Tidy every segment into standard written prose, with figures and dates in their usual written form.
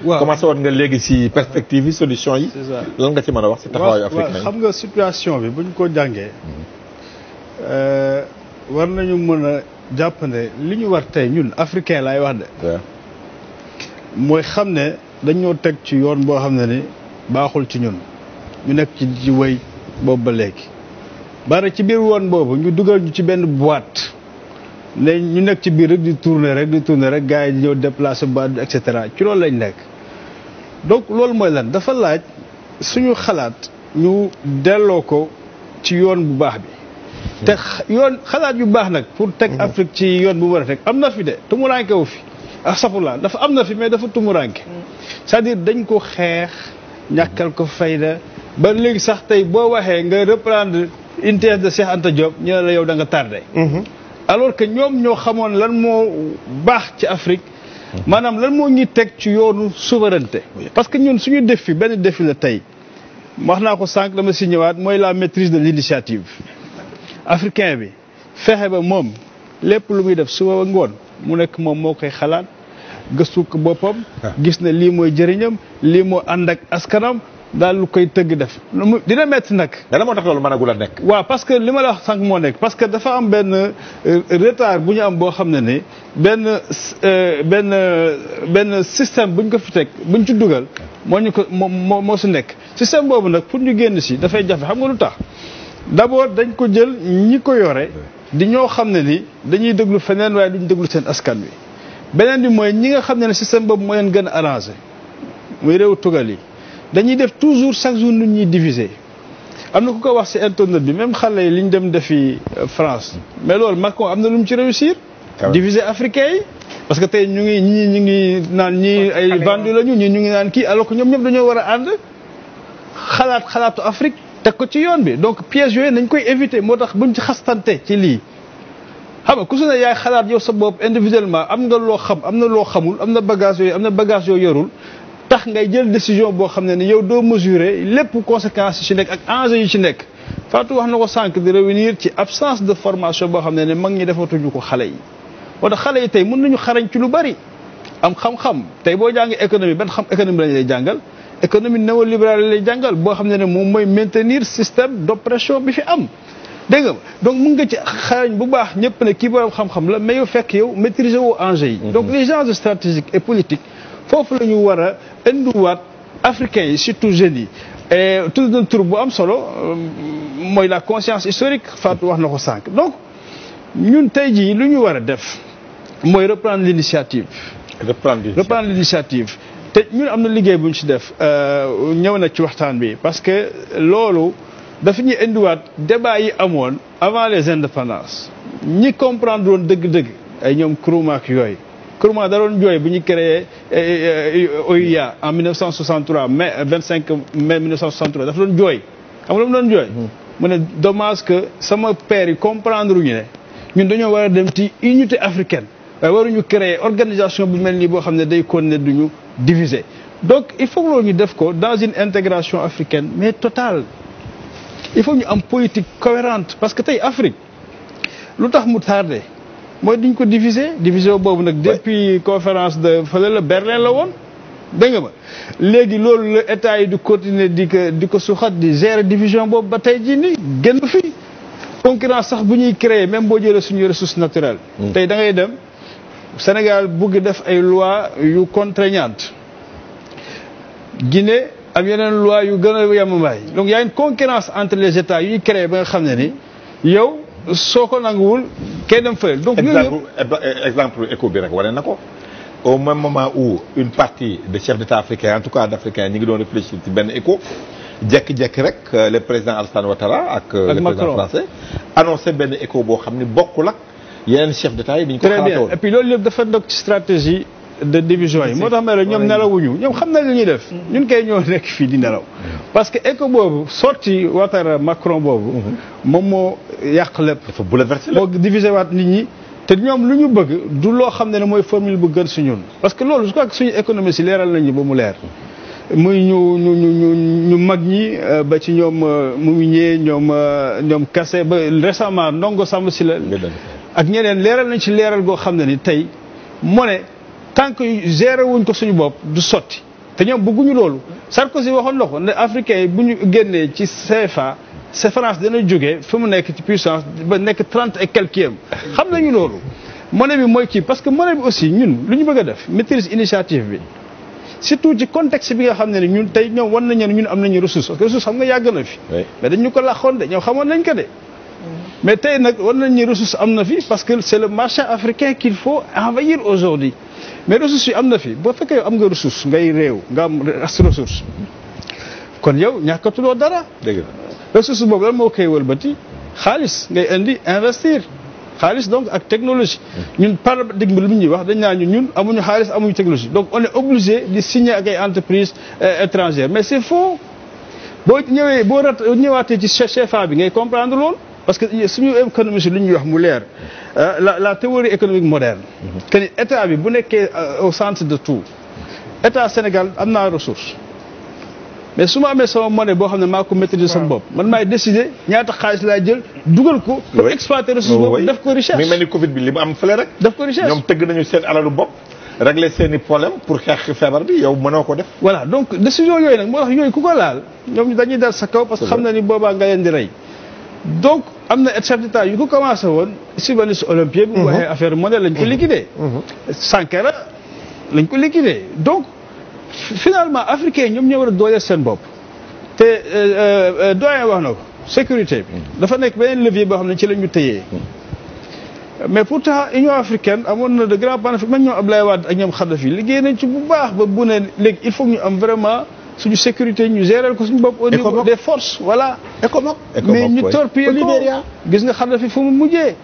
waaw commencé woon nga léegi si perspective yi solution yi. c'est ça lan nga ci mën a wax si taxawaayu Afrique waaw xam nga situation bi bu ñu ko jàngee war nañu mën a jàpp ne li ñu war tey ñun africain laay wax de. waaw mooy xam ne dañoo teg ci yoon boo xam ne ni baaxul ci ñun ñu nekk ci wéy boobu ba léegi bari ci biir woon boobu ñu dugal ñu ci benn boîte ne ñu nekk ci biir rek di tourner rek gars yi di ñëw déplacer boîte bi et cetera ci loolu lañ nekk. donc loolu mooy lan dafa laaj suñu xalaat ñu delloo ko ci yoon bu baax bi te yoon xalaat yu baax nag pour teg Afrique ci yoon bu war a teg am na fi de tumuraanke wu fi asafula dafa am na fi mais dafa tumuraanke c'est-à-dire dañ ko xeex ñàkkal ko fayda ba léegi sax tey boo waxee nga reprendre une thèse de Cheikh Anta Diop ñu ne la yow da nga tardé alors que ñoom ñoo xamoon lan moo baax ci Afrique maanaam lan moo ñuy teg ci yoonu souveraineté parce que ñun suñu défi benn défi la tey wax naa ko sànq dama si ñëwaat mooy la maîtrise de l'initiative africain bi fexe ba moom lépp lu muy def suba ba ngoon mu nekk moom moo koy xalaat gëstu ko boppam gis ne lii mooy jëriñam lii moo ànd ak askanam daal lu koy tëgg def dina metti nag dana moo tax loolu mënagul a nekk. waaw parce que li ma la wax sànq moo nekk parce que dafa am benn retard bu ñu am boo xam ne ni benn système bu ñu ko fi teg bu ñu ci dugal moo ñu ko moo si nekk système boobu nag pour ñu génn si dafay jafe xam nga lu tax d'abord dañ ko jël ñi ko yore di ñoo xam ne ni dañuy déglu feneen waaye duñ déglu seen askan wi beneen bi mooy ñi nga xam ne ne système boobu moo leen gën a arrangé muy réew tugal yi dañuy def toujours chaque jour nu ñuy diviser am na ku ko wax ci internet bi même xale yi li ñu dem defi France mais loolu Macron am na lu mu ci réussir diviser africain yi parce que tey ñu ngi naan ñii ay vendu lañu ñii ñu ngi naan kii alors que ñoom ñëpp dañoo war a ànd xalaatu Afrique teg ko ci yoon bi donc pièges yooyu nañ koy éviter moo tax buñ ci xastante ci lii xam nga ku su ne yaay xalaat yow sa bopp individuellement am nga loo xam am na loo xamul am na bagage yooyu yorul tax ngay jël décision boo xam ne ni yow doo mesurer lépp conséquences yi ci nekk ak enjeux yi ci nekk Fatou wax na ko sànq di revenir ci absence de formation boo xam ne ne mag ñi defatuñu ko xale yi moo tax xale yi tey mën nañu xarañ ci lu bari am xam-xam tey boo jàngee économie ban xam économie lañu lay jàngal économie néolibérale lay jàngal boo xam ne moom mooy maintenir système d'oppression bi fi am dégg nga donc mun nga ci xarañ bu baax ñëpp ne kii borom xam-xam la mais yow fekk yow maîtriser woo enjeux yi donc les enjeux stratégiques et politiques foofu la ñu war a indiwaat africains yi surtout jeunes yi et tout un tour bu am solo mooy la conscience historique Fatou wax na ko sànq donc ñun tey jii lu ñu war a def mooy reprendre l'initiative te ñun am na liggéey bu ñu ci def ñëw na ci waxtaan bi parce que loolu dafa ñuy indiwaat débat yi amoon avant les indépendances ñi comprendre woon dëgg-dëgg ay ñoom Nkrumah ak yooyu Nkrumah da doon jooy bu ñu créé OUA en 1963 mai 25 mai 1963 dafa doon jooy xam nga lu mu doon jooy mu ne dommage que sama père yi comprendre ñu ne ñun dañoo war a dem ci unité africaine waaye waruñu créer organisation bu mel nii boo xam ne day continuer duñu diviser donc il faut que loolu ñu def ko dans une intégration africaine mais totale il faut ñu am politique cohérente parce que tey Afrique lu tax mu tardé mooy duñ ko diviser boobu nag depuis conférence de fële la Berlin la woon dégg nga ma léegi loolu la état yi di continuer di ko suxat di gérer division boobu ba tey jii nii génn fi concurrence sax bu ñuy créer même boo jëlee suñuy ressources naturelles tey da ngay dem Sénégal bugg def ay loi yu contraignantes Guinée am yeneen loi yu gën a yemambaay donc y a une concurrence entre les états yuy créer ba nga xam ne ni yow soo ko nanguwul kenn dem fële donc exemple éco bi rek wane na ko au même moment où une partie des chefs d'état africains en tout cas d'africains ñi ngi doon réfléchir ci benn éco jekki-jekki rek le président Alassane Ouattara ak le président français annoncé benn éco boo xam ni bokkul ak yeneen chef d'état yi dañ ko xalaatoon et puis loolu yëpp dafa ndog ci stratégie de division yi moo tax ma ne ñoom nelawuñu ñoom xam na li ñuy def ñun kay ñoo nekk fii di nelaw parce que éco boobu sorti Ouattara Macron boobu moom moo yàq lépp dafa bouleversé moo diviser waat nit ñi te ñoom lu ñu bëgg du loo xam ne mooy formule bu gën su ñun parce que loolu je crois que suñu économie si leeral nañu ba mu leer muy ñu mag ñi ba ci ñoom mu ñee ñoom Kassé ba récemment Ndongo Samb si la ak ñeneen leeral nañ ci leeral goo xam ne ni tey moo ne tant que gérer wuñ ko suñu bopp du sotti te ñoom bëgguñu loolu Sarkozy waxoon na ko ne africains yi bu ñu génnee ci CFA c'est France dana jógee fi mu nekk ci puissance ba nekk 30 et quelques xam nañu loolu monnaie bi mooy kii parce que monnaie bi aussi ñun lu ñu bëgg a def maîtrise initiative bi surtout ci contexte bi nga xam ne ñun tey ñoom wan nañu ne ñun am nañu ressource parce que ressource xam nga yàgg na fi mais dañu ko làqoon de ñoom xamoon nañ ko de mais tey nag wan nañu ressource am na fi parce que c'est le marché africain qu'il faut envahir aujourd'hui mais ressources yi am na fi boo fekkee yow am nga ressource ngay réew nga am ressource kon yow ñàkkatuloo dara ressource boobu lan moo koy wëlbati xaalis ngay indi investir xaalis donc ak technologie ñun paradigme bi lu ñuy wax dañ naa ñun amuñu xaalis amuñu technologie donc on est obligé di signer ak ay entreprises étrangères mais c'est faux boo ñëwaatee ci CFA bi ngay comprendre loolu parce que suñu économie si lu ñuy wax mu leer la théorie économique moderne que ni état bi bu nekkee au centre de tout état Sénégal am naa ressource mais su ma amee sama monnaie boo xam ne maa ko maîtriser sama bopp man maay décider ñaata xaalis laay jël dugal ko pour exploiter ressource boobu def ko richesse mi mel ni Covid bi li mu am fële rek def ko richesse ñoom tëgg nañu seen alalu bopp régler seen i problème pour xeex feebar bi yow mënoo ko def voilà donc décision yooyu nag moo tax yooyu ku ko laal ñoom dañuy dal sa kaw parce que xam na ni boobaa nga leen di rey donc am na chef d'état yu ko commencé woon subveniste olympien bi bu waxee affaire monnaie lañ ko liquidé Sankara lañ ko liquidé donc finalement africains ñoom ñoo war a dooleel seen bopp te doyen wax na ko sécurité bi dafa nekk beneen levier boo xam ne ci la ñu tëyee mais pourtant Union africaine amoon na de grands bénéfices même ñoom Abdoulaye Wade ak ñoom Kadhafi liggéey nañ ci bu baax ba bu ne léegi il faut ñu am vraiment suñu sécurité ñu gérer ko suñu bopp au niveau des forces voilà mais ñu torpiller ko gis nga Kadhafi fu mu mujjee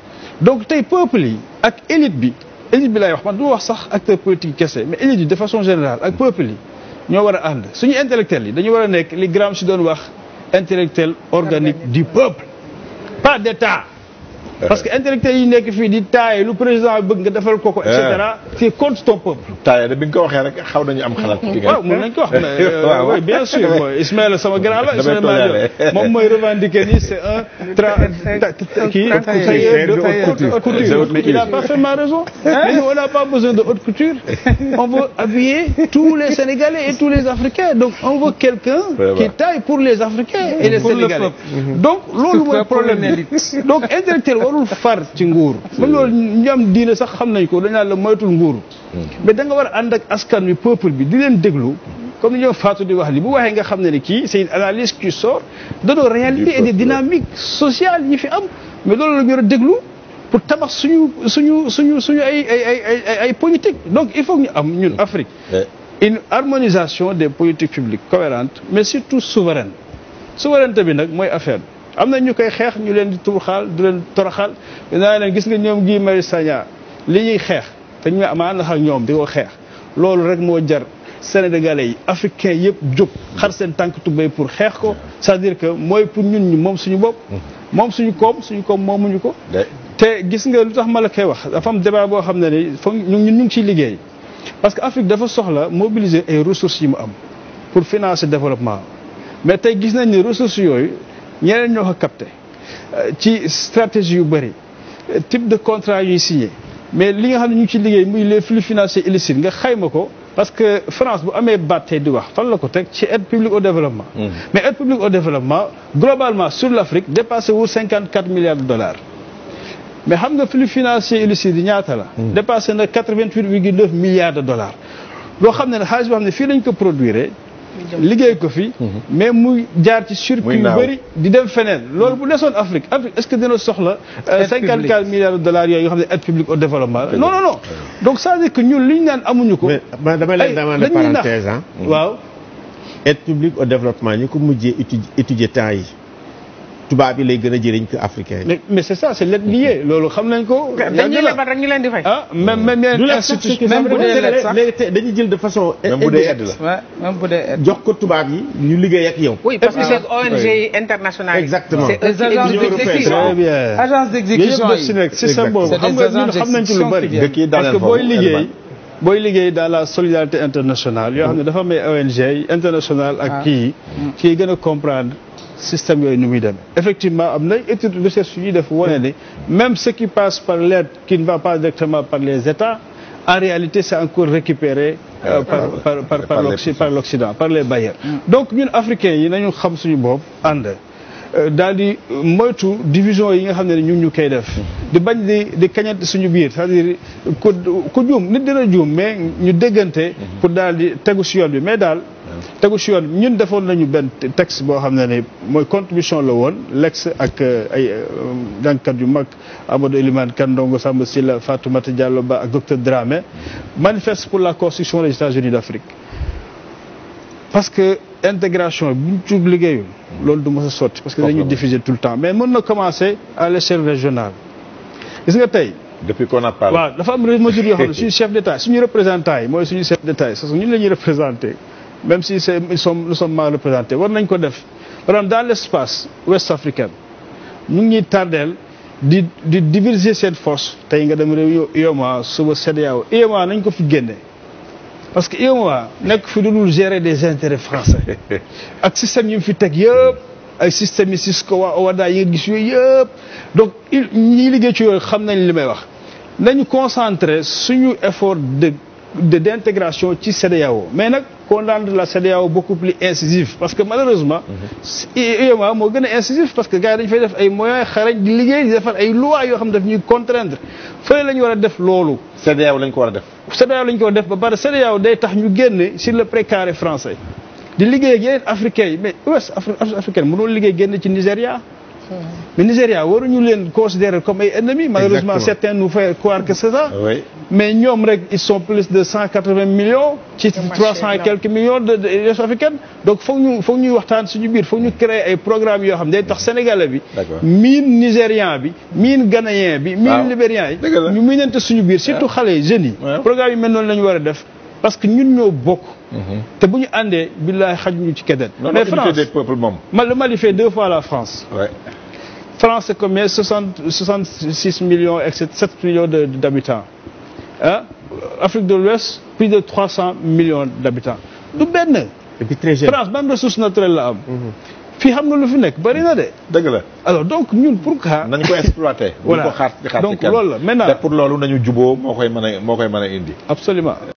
donc tey peuple yi ak élite bi lay wax man du wax sax acteur politique kese mais élite yi de façon générale ak peuple yi ñoo war a ànd suñu intellectuels yi dañu war a nekk li Gramsci doon wax intellectuel organique du peuple pas d'État parce que intellectuels yi nekk fii di taaye lu président bëgg nga defal ko et cetera c'est contre ton peuple taaye de bi nga ko waxee rek xaw nañu am xalaat waaw mën nañ ko wax oui bien sûr mooy Ismaïla sama grand la Ismaïla moom mooy revendiquer ni c'est un tailleur de haute couture mais il n'a pas parfaitement raison mais nous on n'a pas besoin de haute couture on veut habiller tous les Sénégalais et tous les Africains donc on veut quelqu'un qui taille pour les Africains et les Sénégalais donc loolu mooy problème donc intellectuel warul far ci nguur même loolu ñu am diine sax xam nañ ko dañ naan la moytul nguur mais da nga war a ànd ak askan wi peuple bi di leen déglu comme ni ñoom Fatou di wax li bu waxee nga xam ne ni kii c'est une analyse qui sort de nos réalités et des dynamiques sociales yi fi am mais loolu la ñu war a déglu pour tabax suñu ay politique donc il faut que ñu am ñun Afrique une harmonisation des politiques publiques cohérentes mais surtout souveraine souveraineté bi nag mooy affaire am na ñu koy xeex ñu leen di tuuxaal di leen toroxal dinaa leen gis nga ñoom Guy Marius Sagna li ñuy xeex te ñu amaan ak ñoom di ko xeex loolu rek moo jar Sénégalais yi africains yëpp jóg xar seen tànk tubéy pour xeex ko c'est-à-dire que mooy pour ñun ñu moom suñu bopp moom suñu koom moomuñu ko te gis nga lu tax ma la koy wax dafa am débat boo xam ne ni foog ñu ngi ciy liggéey parce que Afrique dafa soxla mobiliser ay ressources yi mu am pour financer développement mais tey gis nañ ni ressources yooyu ñeneen ñoo ko capté ci stratégie yu bëri type de contrat yuy signé mais li nga xam ne ñu ngi ci liggéey muy les flux financiers illicites nga xayma ko parce que France bu amee baat tey di wax fan la ko teg ci aide publique au développement mais aide publique au développement globalement sur l'Afrique dépassé wu 54 milliards de dollars mais xam nga flux financiers illicites yi ñaata la dépassé na 88,9 milliards de dollars loo xam ne xaalis boo xam ne fii lañ ko produire liggéey ko fi mais muy jaar ci circuit yu bëri di dem feneen loolu bu desoon Afrique est-ce que dina soxla 54 milliards de dollars yooyu nga xam ne aide publique au développement non donc ça veut dire que ñun li ñu naan amuñu ko mais dama leen demander parenthèse waaw aide publique au développement ñu ko mujjee étudier temps yi tubaab yi lay gën a jëriñ que africain yi mais c'est ça c'est l'aide liée loolu xam nañ ko dañuy lebal rek ñu leen di fay même institution même bu dee lettre sax léegi dañuy jël de façon même bu dee aide la même bu dee aide jox ko tubaab yi ñu liggéey ak yow oui parce que c'est ONG yi internationales exactement c'est des agences d'exécution très bien agence d'exécution yi système boobu xam nga ñun xam nañ ci lu bari parce que booy liggéey dans la solidarité internationale yoo xam ne dafa may ONG yi internationale ak kii gën a comprendre système yooyu nu muy demee effectivement am na étude de recherche yu ñuy def wane ni même ce qui passe par l'aide qui ne va pas directement par les États en réalité c'est encore récupéré par l'Occident, par les bailleurs. Donc ñun africains yi nañu xam suñu bopp ànd daal di moytu division yi nga xam ne ñu koy def di bañ di kañante suñu biir c'est-à-dire ku juum nit dina juum mais ñu déggante pour daal di tegu si yoon bi mais daal tegu si yoon bi ñun defoon nañu benn texte boo xam ne mooy contribution la woon l'ex ak ay jàngkat yu mag Amadou Elimane Kane Ndongo Samba Sylla Fatoumata Diallo Ba ak docteur Dramé manifeste pour la construction des États-Unis d'Afrique parce que intégration bi ñu ci liggéeyul loolu du mos a sotti parce que dañuy diffuser tout le temps mais mën na commencer à l'échelle régionale gis nga tey. depuis qu'on a parlé. waaw dafa am mesures yoo xam ne suñu chef d'État suñu représentants yi mooy suñu chef d'État yi ñun la ñuy représenter même si nous sommes mal représentés war nañ ko def par exemple dans l'espace ouest africain ñu ngi ñuy tardeel di diviser seen force tey nga dem réew UEMOA suba CEDEAO UEMOA nañ ko fi génne. parce que UEMOA nekk fi dul gérer des intérêts français ak système yi mu fi teg yëpp ay système yi Cisco OHADA yi nga gis yooyu yëpp donc ñi liggéey ci yooyu xam nañ li may wax nañu concentrer suñu effort d'intégration ci CEDEAO mais nag qu'on rende la CEDEAO beaucoup plus incisive parce que malheureusement UEMOA moo gën a incisif parce que gars yi dañu fay def ay moyens xarañ di liggéey di defar ay lois yoo xam ne daf ñuy contraindre fële la ñu war a def loolu. CEDEAO lañ ko war a def. CEDEAO lañ ko def ba pare CEDEAO day tax ñu génne sur le précaré français di liggéey ak yeneen africains yi mais ouest africaine mënul liggéey génn ci Nigéria. mais Nigéria waruñu leen considérer comme ay ennemis. malheureusement certains nous font croire que c'est ça. oui. mais ñoom rek ils sont plus de 180 millions. ci 300 et quelques millions de africaines. donc foog ñuy waxtaan suñu biir foog ñu créer ay programmes yoo xam ne day tax sénégalais bi. miin nigérian bi miin ghanéen bi. miin libérien yi. ñu miinante suñu biir surtout xale yi jeunes yi. programme yi mel noonu la ñu war a def parce que ñun ñoo bokk. te bu ñu àndee billaay xajuñu ci keneen. mais France des peuples moom. le Mali fait 2 fois la France. Ouais. France c'est combien 66 millions et 7 millions d'habitants. Hein? Afrique de l'Ouest plus de 300 millions d'habitants. du benn. et puis très jeune. France ban ressource naturelle la am. fii xam nga lu fi nekk bari na de. dëgg la. alors donc ñun pourquoi. nañ ko exploiter. voilà bu ko xaar donc loolu la maintenant. te pour loolu nañu juboo moo koy mën a indi. absolument.